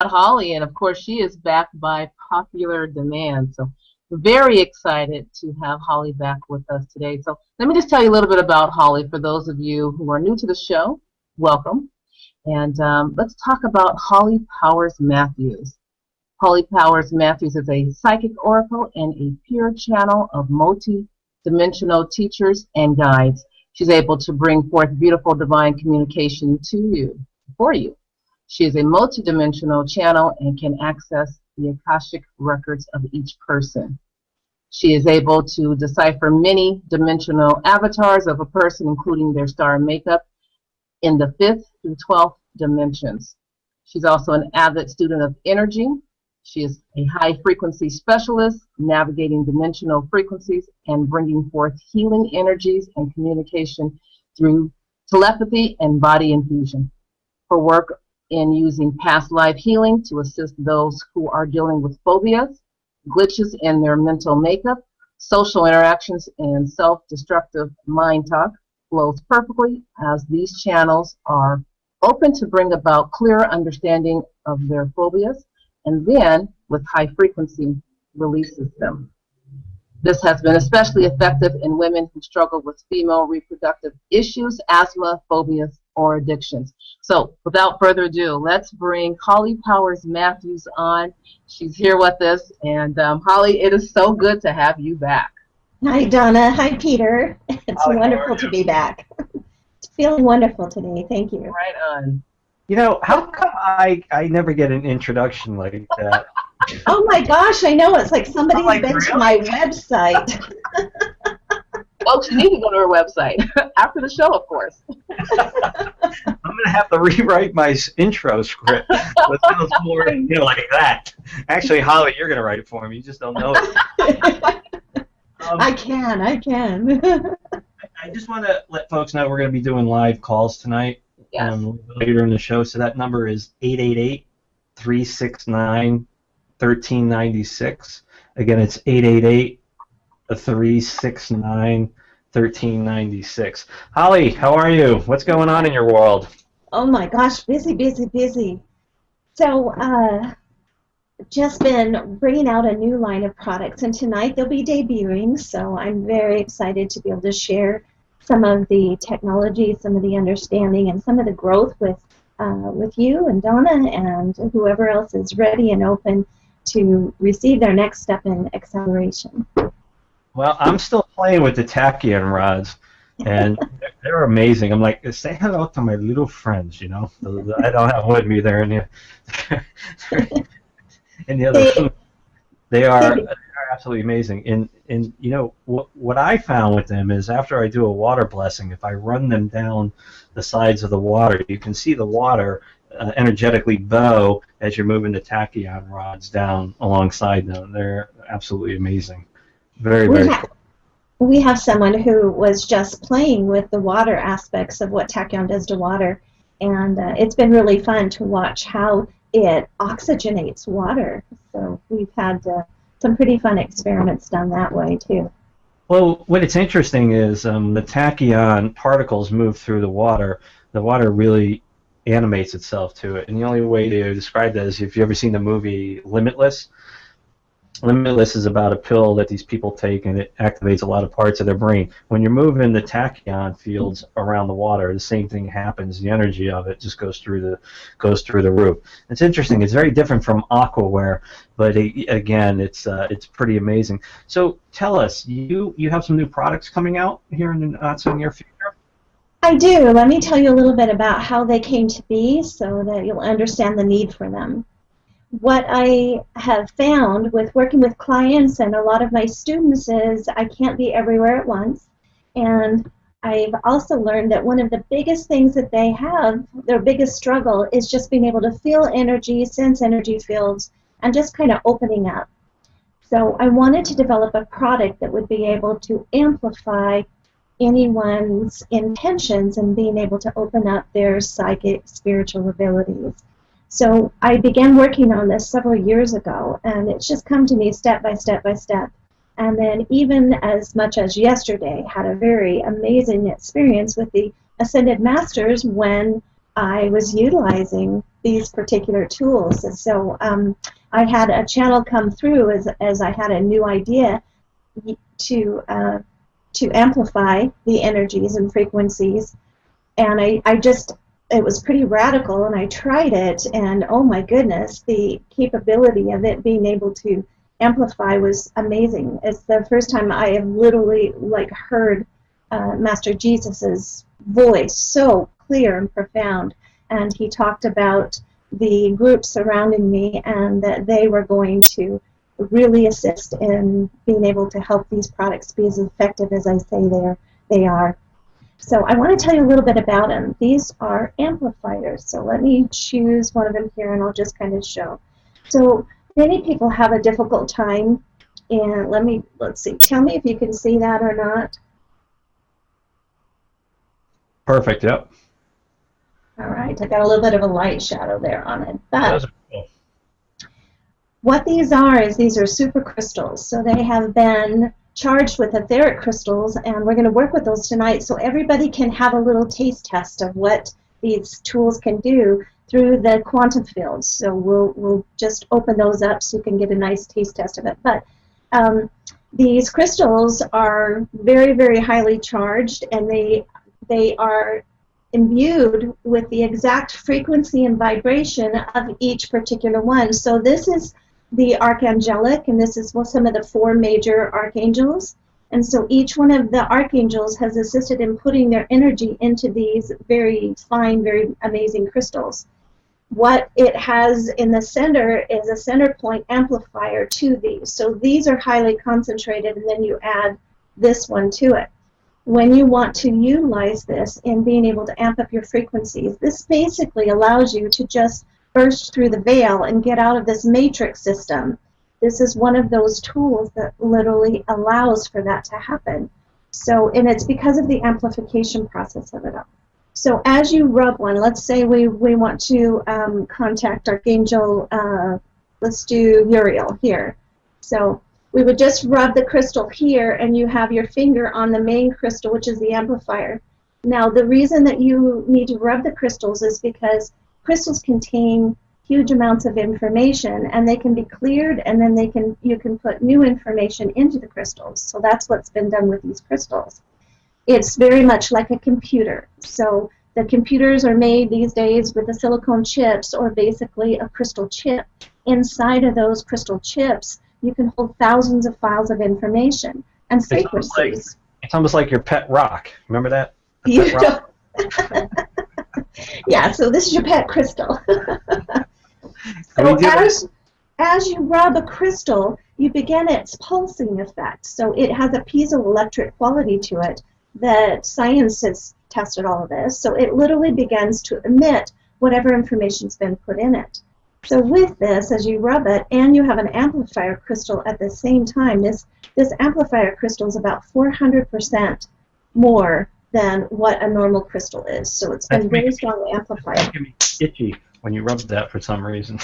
got Holly, and of course she is back by popular demand. So we're very excited to have Holly back with us today. So let me just tell you a little bit about Holly for those of you who are new to the show. Welcome. And let's talk about Holly Powers Matthews. Holly Powers Matthews is a psychic oracle and a pure channel of multi-dimensional teachers and guides. She's able to bring forth beautiful divine communication to you, for you. She is a multi-dimensional channel and can access the Akashic records of each person. She is able to decipher many dimensional avatars of a person, including their star makeup, in the 5th through 12th dimensions. She's also an avid student of energy. She is a high-frequency specialist, navigating dimensional frequencies and bringing forth healing energies and communication through telepathy and body infusion. Her work in using past life healing to assist those who are dealing with phobias, glitches in their mental makeup, social interactions, and self-destructive mind talk flows perfectly, as these channels are open to bring about clear understanding of their phobias, and then with high frequency releases them. This has been especially effective in women who struggle with female reproductive issues, asthma, phobias, or addictions. So without further ado, let's bring Holly Powers Matthews on. She's here with us, and Holly, it is so good to have you back. Hi, Donna. Hi, Peter. It's wonderful to be back. It's feeling wonderful today. Thank you. Right on. You know, how come I never get an introduction like that? Oh my gosh, I know. It's like somebody's been to my website. Folks, you need to go to her website after the show, of course. I'm going to have to rewrite my intro script. It sounds more, like that. Actually, Holly, you're going to write it for me. You just don't know it. I can. I just want to let folks know we're going to be doing live calls tonight. Yes. Later in the show. So that number is 888-369-1396. Again, it's 888-369-1396. Holly, how are you? What's going on in your world? Oh my gosh, busy. So, just been bringing out a new line of products, and tonight they'll be debuting, so I'm very excited to be able to share some of the technology, some of the understanding, and some of the growth with you and Donna and whoever else is ready and open to receive their next step in acceleration. Well, I'm still playing with the tachyon rods, and they're amazing. I'm like, say hello to my little friends, I don't have with me there in the other room. They are absolutely amazing. And what I found with them is after I do a water blessing, if I run them down the sides of the water, you can see the water energetically bow as you're moving the tachyon rods down alongside them. They're absolutely amazing. Very cool. We have someone who was just playing with the water aspects of what tachyon does to water, and it's been really fun to watch how it oxygenates water. So we've had some pretty fun experiments done that way too. Well, what it's interesting is the tachyon particles move through the water. The water really animates itself to it, and the only way to describe that is if you've ever seen the movie Limitless. Limitless is about a pill that these people take, and it activates a lot of parts of their brain. When you're moving the tachyon fields around the water, the same thing happens. The energy of it just goes through the roof. It's interesting. It's very different from aquaware, but again, it's pretty amazing. So tell us, you have some new products coming out here in the not so near future? I do. Let me tell you a little bit about how they came to be so that you'll understand the need for them. What I have found with working with clients and a lot of my students is I can't be everywhere at once, and I've also learned that one of the biggest things that they have, their biggest struggle, is just being able to feel energy, sense energy fields, and just kind of opening up. So I wanted to develop a product that would be able to amplify anyone's intentions and being able to open up their psychic, spiritual abilities. So I began working on this several years ago, and it's just come to me step by step by step. And then even as much as yesterday, had a very amazing experience with the Ascended Masters when I was utilizing these particular tools. And so I had a channel come through as I had a new idea to amplify the energies and frequencies. And it was pretty radical, and I tried it, and oh my goodness, the capability of it being able to amplify was amazing. It's the first time I have literally heard Master Jesus's voice so clear and profound, and he talked about the group surrounding me and that they were going to really assist in being able to help these products be as effective as I say they are. So I want to tell you a little bit about them. These are amplifiers. So let me choose one of them here, and I'll just kind of show. So many people have a difficult time, and let's see. Tell me if you can see that or not. Perfect. Yep. All right. I got a little bit of a light shadow there on it. But Cool. what these are is these are supercrystals. So they have been charged with etheric crystals, and we're going to work with those tonight so everybody can have a little taste test of what these tools can do through the quantum fields. So we'll just open those up so you can get a nice taste test of it. But these crystals are very, very highly charged, and they are imbued with the exact frequency and vibration of each particular one. So this is the archangelic, and this is some of the 4 major archangels. And so each one of the archangels has assisted in putting their energy into these very fine, very amazing crystals. What it has in the center is a center point amplifier to these. So these are highly concentrated, and then you add this one to it. When you want to utilize this in being able to amp up your frequencies, this basically allows you to just burst through the veil and get out of this matrix system. This is one of those tools that literally allows for that to happen. So, and it's because of the amplification process of it all. So as you rub one, let's say we want to contact Archangel, let's do Uriel here. So we would just rub the crystal here, and you have your finger on the main crystal, which is the amplifier. Now, the reason that you need to rub the crystals is because crystals contain huge amounts of information, and they can be cleared, and then you can put new information into the crystals. So that's what's been done with these crystals. It's very much like a computer. So the computers are made these days with the silicone chips, or basically a crystal chip. Inside of those crystal chips, you can hold thousands of files of information and frequencies. It's almost like your pet rock. Remember that? Pet rock? Yeah, so this is your pet crystal. So as you rub a crystal, you begin its pulsing effect. So it has a piezoelectric quality to it that science has tested all of this. So it literally begins to emit whatever information's been put in it. So with this, as you rub it, and you have an amplifier crystal at the same time, this amplifier crystal is about 400% more than what a normal crystal is. So it's been very strongly amplified. It's making me itchy when you rub that for some reason.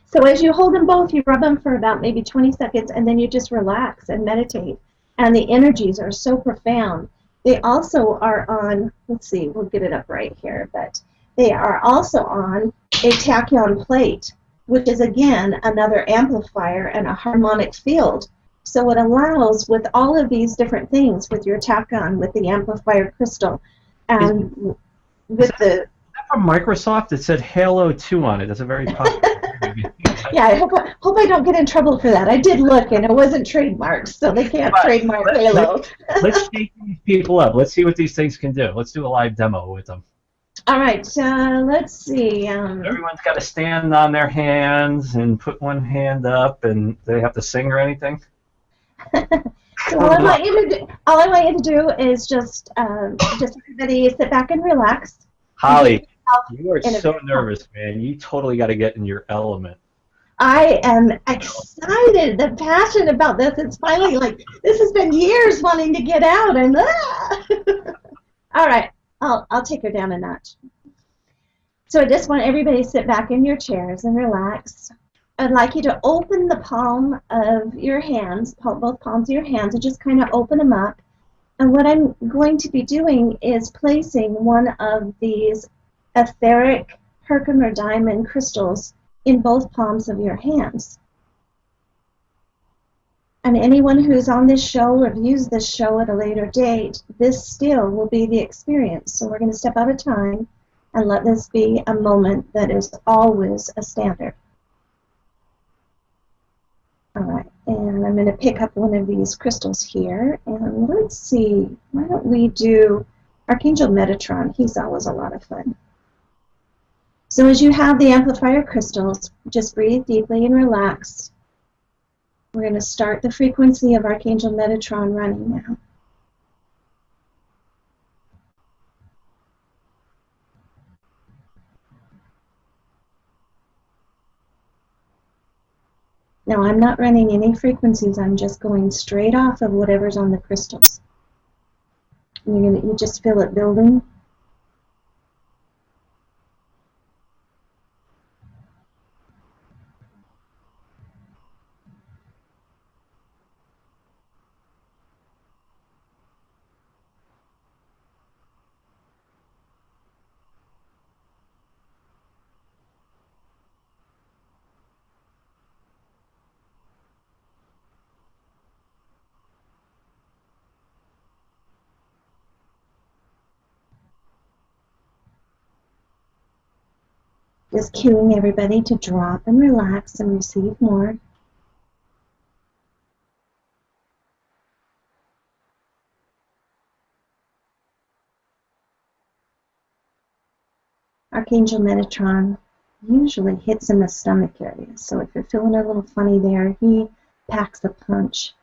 So as you hold them both, you rub them for about maybe 20 seconds, and then you just relax and meditate. And the energies are so profound. They also are on, let's see, we'll get it up right here, but they are also on a tachyon plate, which is, again, another amplifier and a harmonic field. So it allows, with all of these different things, with your tachyon, with the amplifier crystal, and with the... Is that from Microsoft? It said Halo 2 on it. That's a very popular movie. Yeah, I hope I don't get in trouble for that. I did look, and it wasn't trademarked, so they can't trademark Halo. Let's shake these people up. Let's see what these things can do. Let's do a live demo with them. All right, let's see. Everyone's got to stand on their hands and put one hand up, and they have to sing or anything? So all I want you to do is just everybody sit back and relax. Holly, you are so nervous, man. You totally got to get in your element. I am excited and passionate about this. It's finally this has been years wanting to get out, and all right, I'll take her down a notch. So I just want everybody to sit back in your chairs and relax. I'd like you to open the palm of your hands, both palms of your hands, and just kind of open them up. And what I'm going to be doing is placing one of these etheric Herkimer diamond crystals in both palms of your hands. And anyone who's on this show or views this show at a later date, this still will be the experience. So we're going to step out of time and let this be a moment that is always a standard. All right, and I'm going to pick up one of these crystals here, and let's see, why don't we do Archangel Metatron? He's always a lot of fun. So as you have the amplifier crystals, just breathe deeply and relax. We're going to start the frequency of Archangel Metatron running now. Now I'm not running any frequencies, I'm just going straight off of whatever's on the crystals. And you just feel it building. Just cueing everybody to drop and relax and receive more. Archangel Metatron usually hits in the stomach area, so if you're feeling a little funny there, he packs a punch.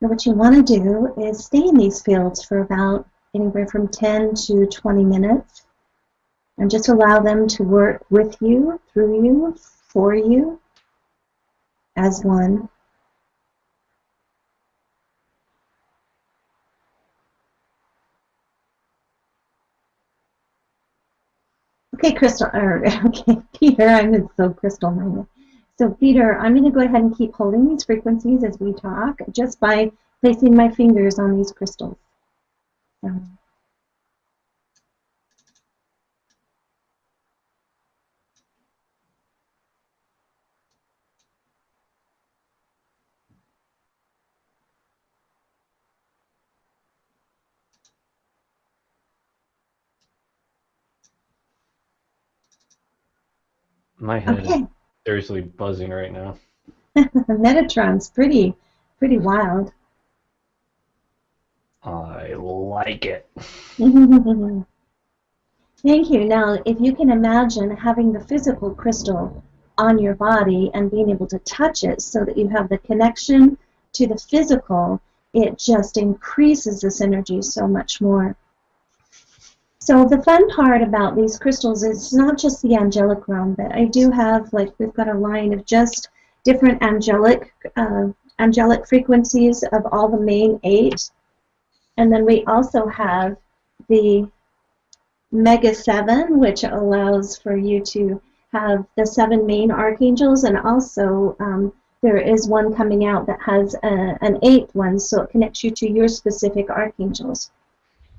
Now what you want to do is stay in these fields for about anywhere from 10 to 20 minutes and just allow them to work with you, through you, for you, as one. Okay, Peter, I'm so crystal-minded. So Peter, I'm going to go ahead and keep holding these frequencies as we talk, just by placing my fingers on these crystals. My head is seriously buzzing right now. Metatron's pretty wild. I like it. Thank you. Now, if you can imagine having the physical crystal on your body and being able to touch it so that you have the connection to the physical, it just increases this energy so much more. So the fun part about these crystals is not just the angelic realm, but I do have, like, we've got a line of just different angelic frequencies of all the main 8. And then we also have the Mega 7, which allows for you to have the 7 main archangels, and also there is one coming out that has an 8th one, so it connects you to your specific archangels.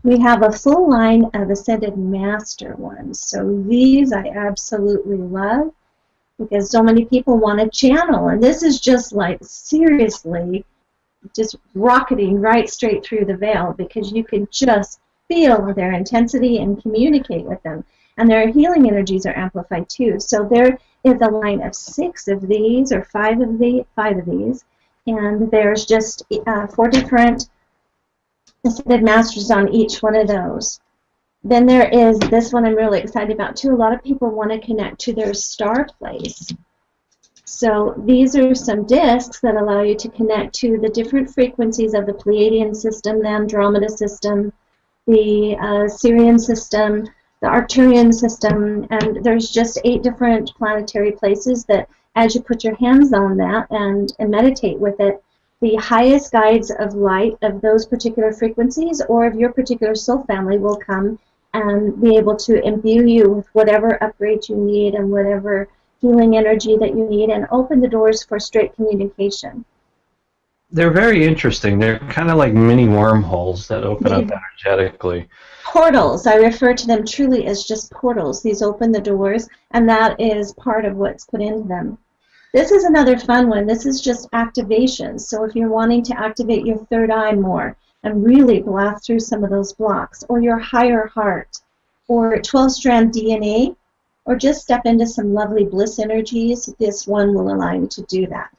We have a full line of Ascended Master ones, so these I absolutely love because so many people want to channel, and this is just like seriously just rocketing right straight through the veil because you can just feel their intensity and communicate with them. And their healing energies are amplified too. So there is a line of 6 of these, or 5 of these, and there's just 4 different Ascended Masters on each one of those. Then there is this one I'm really excited about too. A lot of people want to connect to their star place. So these are some discs that allow you to connect to the different frequencies of the Pleiadian system, the Andromeda system, the Sirian system, the Arcturian system, and there's just 8 different planetary places that, as you put your hands on that and meditate with it, the highest guides of light of those particular frequencies or of your particular soul family will come and be able to imbue you with whatever upgrade you need and whatever healing energy that you need, and open the doors for straight communication. They're very interesting. They're kind of like mini wormholes that open up energetically. Portals. I refer to them truly as just portals. These open the doors, and that is part of what's put into them. This is another fun one. This is just activation. So if you're wanting to activate your third eye more and really blast through some of those blocks, or your higher heart, or 12-strand DNA, or just step into some lovely bliss energies, this one will allow you to do that.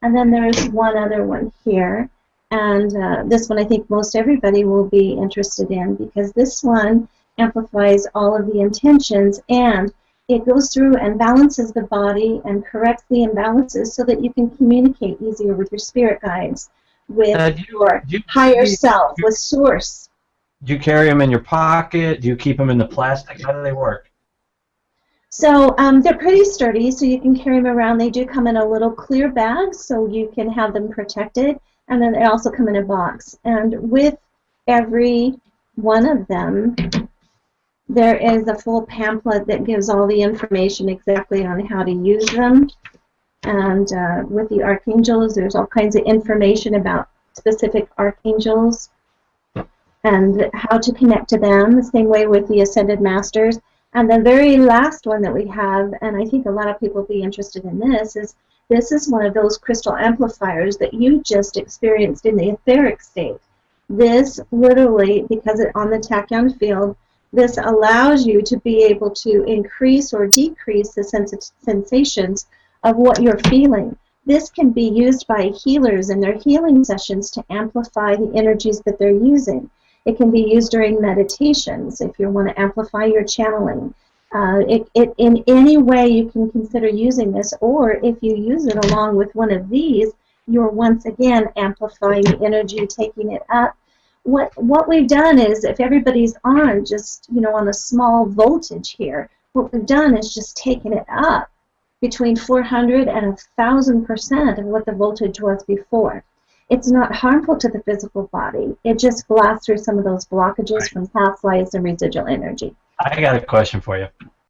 And then there's one other one here, and this one I think most everybody will be interested in, because this one amplifies all of the intentions, and it goes through and balances the body and corrects the imbalances so that you can communicate easier with your spirit guides, with your higher self, with Source. Do you carry them in your pocket? Do you keep them in the plastic? How do they work? So they're pretty sturdy, so you can carry them around. They do come in a little clear bag, so you can have them protected, and then they also come in a box. And with every one of them, there is a full pamphlet that gives all the information exactly on how to use them. And with the archangels, there's all kinds of information about specific archangels and how to connect to them, the same way with the Ascended Masters. And the very last one that we have, and I think a lot of people will be interested in this is one of those crystal amplifiers that you just experienced in the etheric state. This literally, because it's on the tachyon field, this allows you to be able to increase or decrease the sensations of what you're feeling. This can be used by healers in their healing sessions to amplify the energies that they're using. It can be used during meditations if you want to amplify your channeling. In any way you can consider using this, or if you use it along with one of these, you're once again amplifying the energy, taking it up. What we've done is, if everybody's on just, on a small voltage here, what we've done is just taken it up between 400 and 1,000% of what the voltage was before. It's not harmful to the physical body. It just blasts through some of those blockages from past lives and residual energy. I got a question for you.